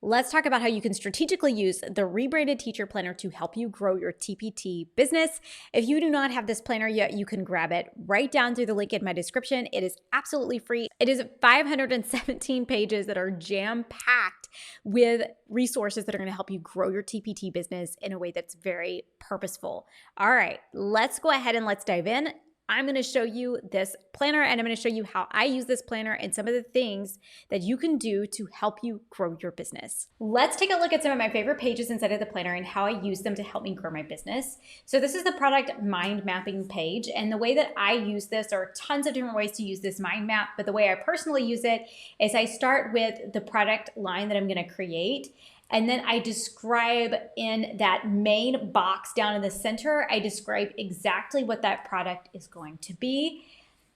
let's talk about how you can strategically use the rebranded teacher planner to help you grow your TpT business. If you do not have this planner yet, you can grab it right down through the link in my description. It is absolutely free. It is 517 pages that are jam-packed with resources that are going to help you grow your TpT business in a way that's very purposeful. All right, let's go ahead and let's dive in. I'm going to show you this planner and I'm going to show you how I use this planner and some of the things that you can do to help you grow your business. Let's take a look at some of my favorite pages inside of the planner and how I use them to help me grow my business. So this is the product mind mapping page, and the way that I use this, there are tons of different ways to use this mind map, but the way I personally use it is I start with the product line that I'm going to create. And then I describe in that main box down in the center, I describe exactly what that product is going to be.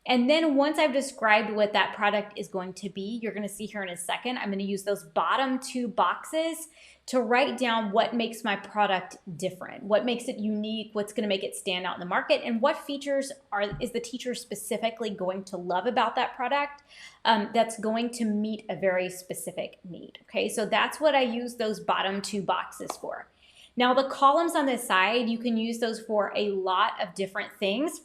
And then once I've described what that product is going to be, you're going to see here in a second, I'm going to use those bottom two boxes to write down what makes my product different, what makes it unique, what's going to make it stand out in the market, and what features is the teacher specifically going to love about that product that's going to meet a very specific need. Okay, so that's what I use those bottom two boxes for. Now the columns on this side, you can use those for a lot of different things.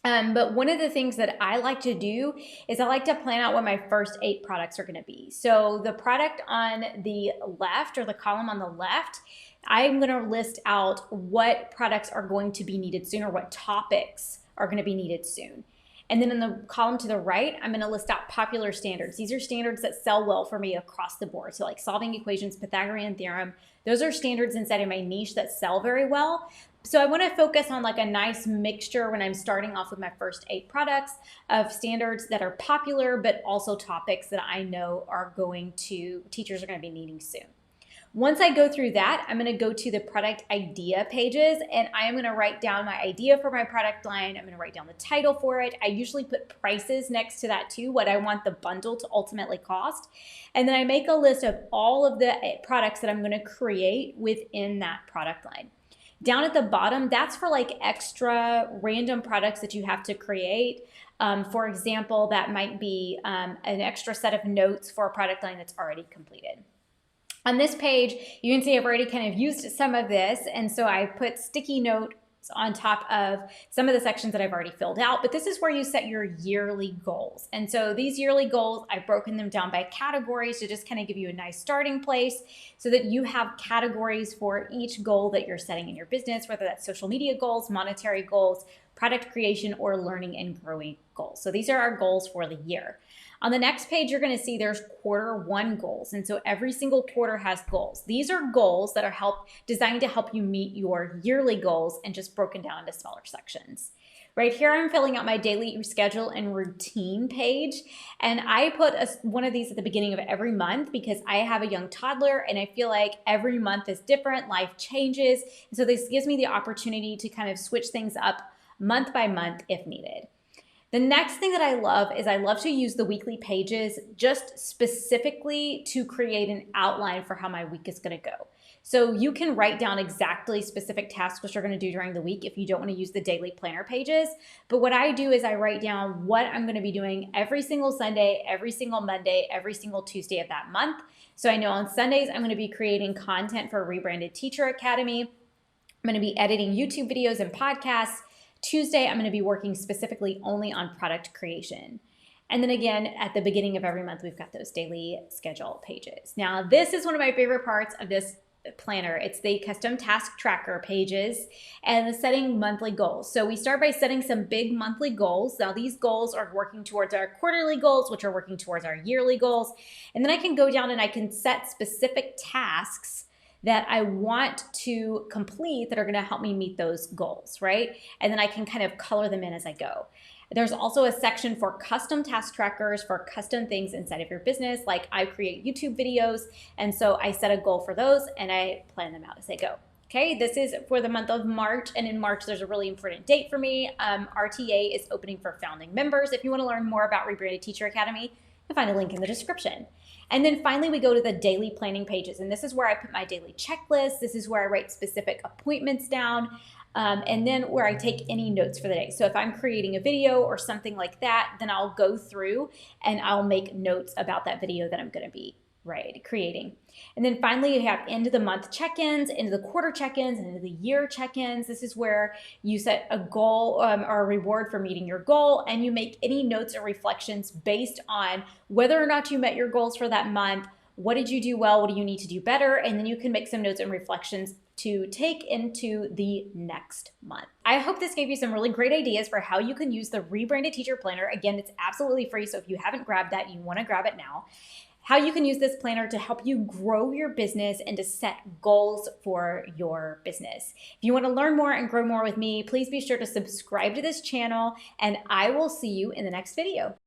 But one of the things that I like to do is I like to plan out what my first 8 products are going to be. So the product on the left, or the column on the left, I'm going to list out what products are going to be needed soon, or what topics are going to be needed soon. And then in the column to the right, I'm going to list out popular standards. These are standards that sell well for me across the board. So like solving equations, Pythagorean theorem, those are standards inside of my niche that sell very well. So I want to focus on like a nice mixture when I'm starting off with my first 8 products of standards that are popular, but also topics that I know teachers are going to be needing soon. Once I go through that, I'm going to go to the product idea pages, and I am going to write down my idea for my product line. I'm going to write down the title for it. I usually put prices next to that too, what I want the bundle to ultimately cost. And then I make a list of all of the products that I'm going to create within that product line. Down at the bottom, that's for like extra random products that you have to create. For example, that might be an extra set of notes for a product line that's already completed. On this page, you can see I've already kind of used some of this, and so I put sticky notes on top of some of the sections that I've already filled out, but this is where you set your yearly goals. And so these yearly goals, I've broken them down by categories to just kind of give you a nice starting place so that you have categories for each goal that you're setting in your business, whether that's social media goals, monetary goals, product creation, or learning and growing goals. So these are our goals for the year. On the next page, you're going to see there's Q1 goals. And so every single quarter has goals. These are goals that are designed to help you meet your yearly goals and just broken down into smaller sections. Right here, I'm filling out my daily schedule and routine page. And I put one of these at the beginning of every month because I have a young toddler and I feel like every month is different, life changes. And so this gives me the opportunity to kind of switch things up month by month if needed. The next thing that I love is I love to use the weekly pages just specifically to create an outline for how my week is going to go. So you can write down exactly specific tasks which you're going to do during the week if you don't want to use the daily planner pages. But what I do is I write down what I'm going to be doing every single Sunday, every single Monday, every single Tuesday of that month. So I know on Sundays I'm going to be creating content for Rebranded Teacher Academy. I'm going to be editing YouTube videos and podcasts. Tuesday, I'm going to be working specifically only on product creation. And then again, at the beginning of every month, we've got those daily schedule pages. Now, this is one of my favorite parts of this planner. It's the custom task tracker pages and the setting monthly goals. So we start by setting some big monthly goals. Now, these goals are working towards our quarterly goals, which are working towards our yearly goals. And then I can go down and I can set specific tasks that I want to complete that are going to help me meet those goals, right? And then I can kind of color them in as I go. There's also a section for custom task trackers for custom things inside of your business. Like I create YouTube videos, and so I set a goal for those and I plan them out as I go. Okay, this is for the month of March, and in March there's a really important date for me. RTA is opening for founding members. If you want to learn more about Rebranded Teacher Academy, you'll find a link in the description. And then finally, we go to the daily planning pages. And this is where I put my daily checklist. This is where I write specific appointments down. And then where I take any notes for the day. So if I'm creating a video or something like that, then I'll go through and I'll make notes about that video that I'm going to be creating. And then finally, you have end of the month check-ins, end of the quarter check-ins, end of the year check-ins. This is where you set a goal or a reward for meeting your goal, and you make any notes or reflections based on whether or not you met your goals for that month. What did you do well? What do you need to do better? And then you can make some notes and reflections to take into the next month. I hope this gave you some really great ideas for how you can use the rebranded teacher planner. Again, it's absolutely free, so if you haven't grabbed that, you want to grab it now. How you can use this planner to help you grow your business and to set goals for your business. If you want to learn more and grow more with me, please be sure to subscribe to this channel, and I will see you in the next video.